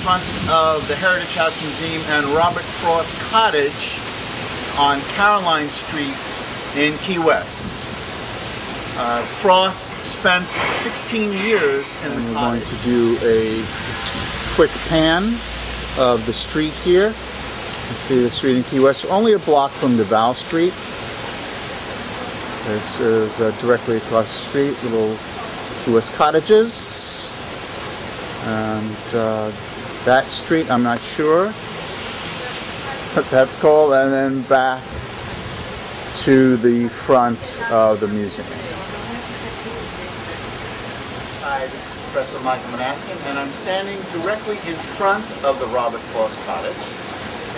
front of the Heritage House Museum and Robert Frost Cottage on Caroline Street in Key West. Frost spent 16 years in the cottage. We're going to do a quick pan of the street here. You see the street in Key West, only a block from Duval Street. This is directly across the street, little Key West cottages. And that street, I'm not sure what that's called, and then back to the front of the museum. Hi, this is Professor Michael Minassian, and I'm standing directly in front of the Robert Frost Cottage,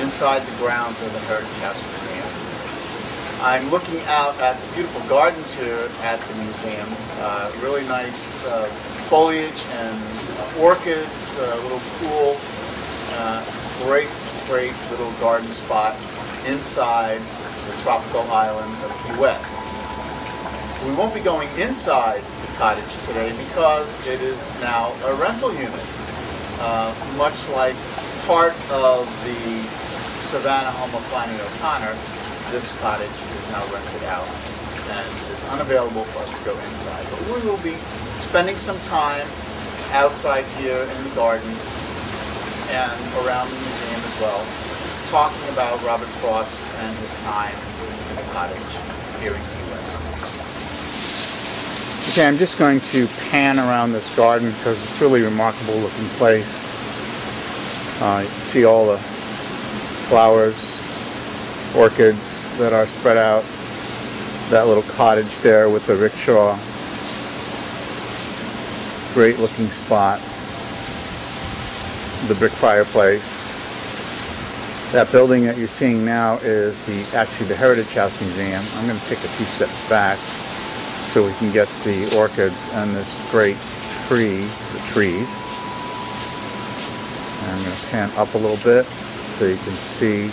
inside the grounds of the Heritage House Museum. I'm looking out at the beautiful gardens here at the museum. Really nice foliage and orchids, a little pool, great little garden spot inside the tropical island of Key West. We won't be going inside the cottage today because it is now a rental unit. Much like part of the Savannah home of Flannery O'Connor, this cottage is now rented out and is unavailable for us to go inside. But we will be spending some time outside here in the garden and around the museum as well, talking about Robert Frost and his time in the cottage here in Key West. Okay, I'm just going to pan around this garden because it's a really remarkable looking place. You can see all the flowers, orchids that are spread out. That little cottage there with the rickshaw. Great looking spot. The brick fireplace. That building that you're seeing now is actually the Heritage House Museum. I'm going to take a few steps back so we can get the orchids and this great tree, the trees. And I'm going to pan up a little bit so you can see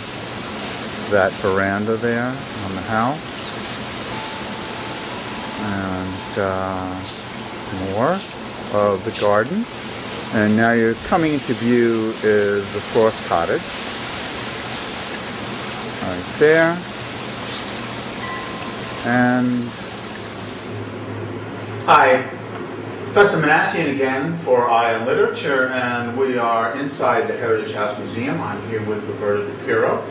that veranda there on the house. And more of the garden. And now you're coming into view is the Frost Cottage. Right there. And hi, Professor Minassian again for Eye and Literature, and we are inside the Heritage House Museum. I'm here with Roberta DePiro,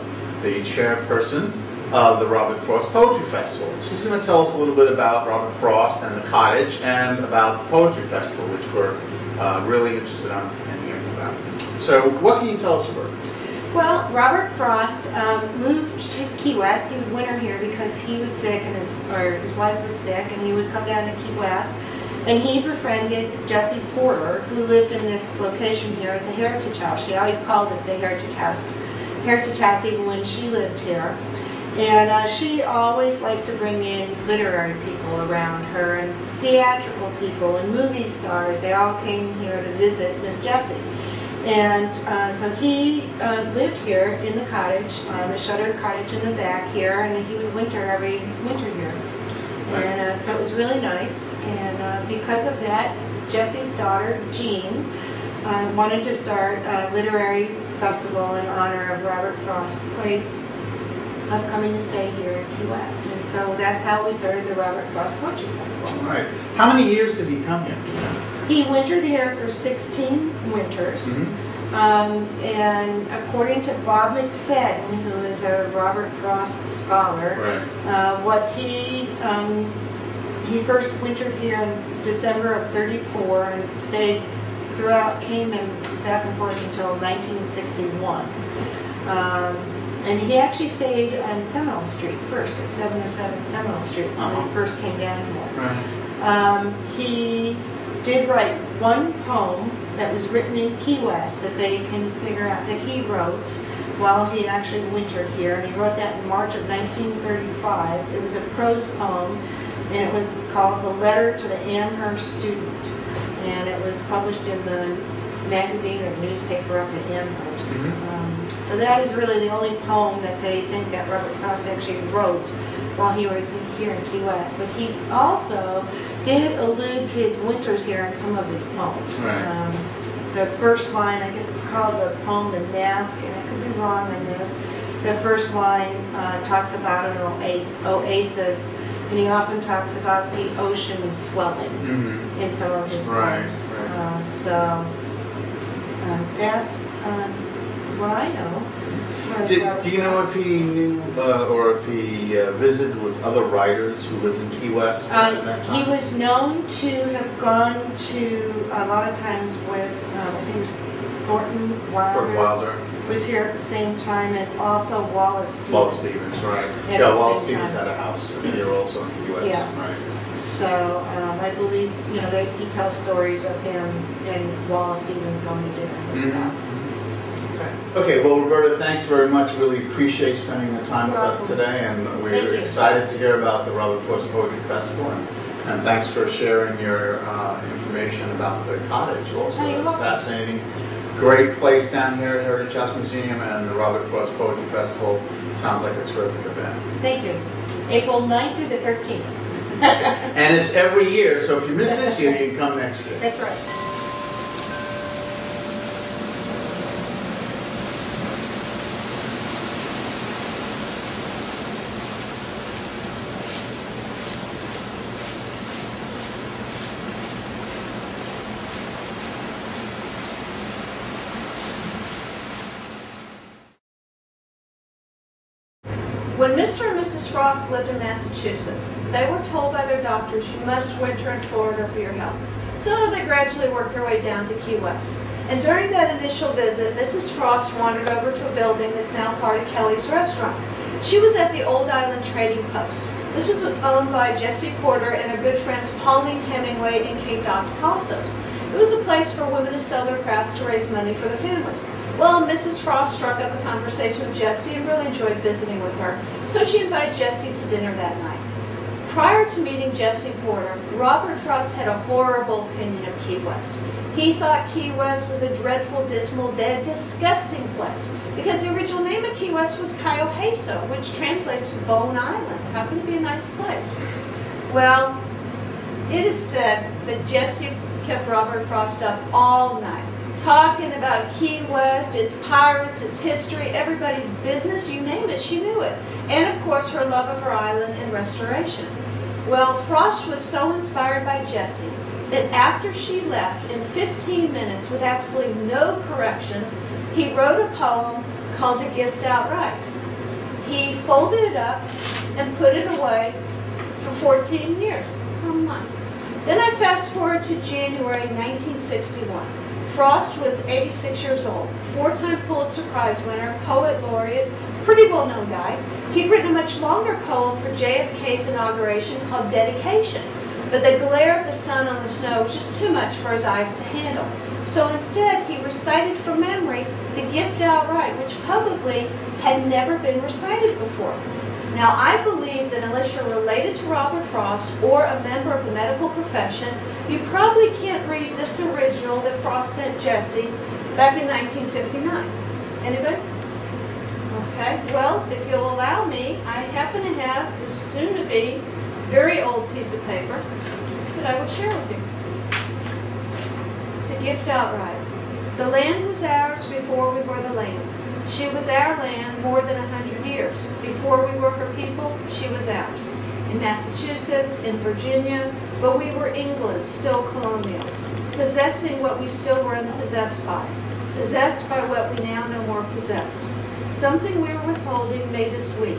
the chairperson of the Robert Frost Poetry Festival. She's going to tell us a little bit about Robert Frost and the cottage and about the Poetry Festival, which we're really interested in hearing about. So what can you tell us, Roberta? Well, Robert Frost moved to Key West. He would winter here because he was sick and his wife was sick, and he would come down to Key West. And he befriended Jessie Porter, who lived in this location here at the Heritage House. She always called it the Heritage House. Heritage House even when she lived here. And she always liked to bring in literary people around her, and theatrical people and movie stars. They all came here to visit Miss Jessie. And so he lived here in the cottage, the shuttered cottage in the back here, and he would winter every winter here. And so it was really nice. And because of that, Jessie's daughter, Jean, wanted to start a literary festival in honor of Robert Frost's place of coming to stay here in Key West. And so that's how we started the Robert Frost Poetry Festival. All right. How many years did he come here? He wintered here for 16 winters. Mm-hmm. And according to Bob McFadden, who is a Robert Frost scholar, right. He first wintered here in December of '34 and stayed throughout, came back and forth until 1961. And he actually stayed on Seminole Street first, at 707 Seminole Street, when he first came down here. Right. He did write one poem that was written in Key West that they can figure out that he wrote while he actually wintered here. And he wrote that in March of 1935. It was a prose poem, and it was called The Letter to the Amherst Student. And it was published in the magazine or newspaper up at Amherst. Mm-hmm. So that is really the only poem that they think that Robert Frost actually wrote while he was here in Key West. But he also did allude to his winters here in some of his poems. Right. the first line, I guess it's called the poem The Mask, and I could be wrong on this. The first line talks about an oasis, and he often talks about the ocean swelling in some of his poems. Right. So that's what I know. Do you know if he knew or if he visited with other writers who lived in Key West at that time? He was known to have gone to a lot of times with, I think it was Thornton Wilder. Fort Wilder. Was here at the same time, and also Wallace Stevens. Wallace Stevens, right. Yeah, Wallace Stevens had a house here also in Key West. Yeah. Right. So I believe, you know, he tells stories of him and Wallace Stevens going to dinner and stuff. Okay, well, Roberta, thanks very much. Really appreciate spending the time with us today, and we're excited to hear about the Robert Frost Poetry Festival, and thanks for sharing your information about the cottage also. It's fascinating. Great place down here at Heritage House Museum, and the Robert Frost Poetry Festival sounds like a terrific event. Thank you. April 9th through the 13th. And it's every year, so if you miss this year, you can come next year. That's right. When Mr. and Mrs. Frost lived in Massachusetts, they were told by their doctors, you must winter in Florida for your health. So they gradually worked their way down to Key West. And during that initial visit, Mrs. Frost wandered over to a building that's now part of Kelly's restaurant. She was at the Old Island Trading Post. This was owned by Jesse Porter and her good friends Pauline Hemingway and Kate Dos Passos. It was a place for women to sell their crafts to raise money for their families. Well, Mrs. Frost struck up a conversation with Jessie and really enjoyed visiting with her, so she invited Jessie to dinner that night. Prior to meeting Jessie Porter, Robert Frost had a horrible opinion of Key West. He thought Key West was a dreadful, dismal, dead, disgusting place, because the original name of Key West was Cayo-Heso, which translates to Bone Island. How can it be a nice place? Well, it is said that Jessie kept Robert Frost up all night, talking about Key West, its pirates, its history, everybody's business, you name it, she knew it. And of course, her love of her island and restoration. Well, Frost was so inspired by Jessie that after she left, in 15 minutes, with absolutely no corrections, he wrote a poem called The Gift Outright. He folded it up and put it away for 14 years. Oh my. Then I fast forward to January 1961. Frost was 86 years old, 4-time Pulitzer Prize winner, poet laureate, pretty well-known guy. He'd written a much longer poem for JFK's inauguration called Dedication, but the glare of the sun on the snow was just too much for his eyes to handle. So instead, he recited from memory The Gift Outright, which publicly had never been recited before. Now, I believe that unless you're related to Robert Frost or a member of the medical profession, you probably can't read this original that Frost sent Jessie back in 1959. Anybody? Okay, well, if you'll allow me, I happen to have this soon-to-be very old piece of paper that I will share with you. The Gift Outright. The land was ours before we were the land's. She was our land more than 100 years. Before we were her people, she was ours. In Massachusetts, in Virginia, but we were England, still colonials, possessing what we still were unpossessed by what we now no more possess. Something we were withholding made us weak,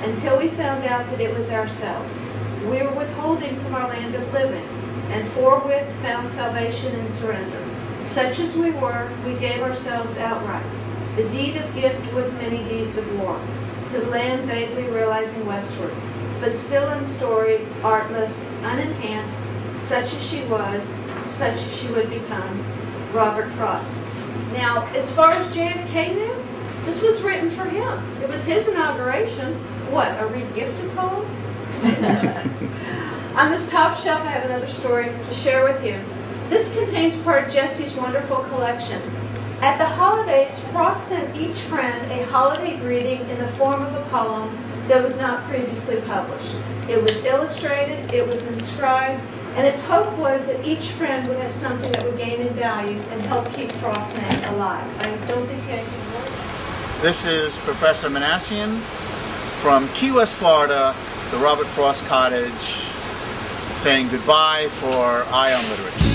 until we found out that it was ourselves. We were withholding from our land of living, and forthwith found salvation in surrender. Such as we were, we gave ourselves outright. The deed of gift was many deeds of war, to the land vaguely realizing westward, but still unstoried, artless, unenhanced, such as she was, such as she would become, Robert Frost. Now, as far as JFK knew, this was written for him. It was his inauguration. What, a re-gifted poem? On this top shelf, I have another story to share with you. This contains part of Jessie's wonderful collection. At the holidays, Frost sent each friend a holiday greeting in the form of a poem that was not previously published. It was illustrated, it was inscribed, And his hope was that each friend would have something that would gain in value and help keep Frost's name alive. I don't think anything more. This is Professor Minassian from Key West, Florida, the Robert Frost Cottage, saying goodbye for Eye on Literature.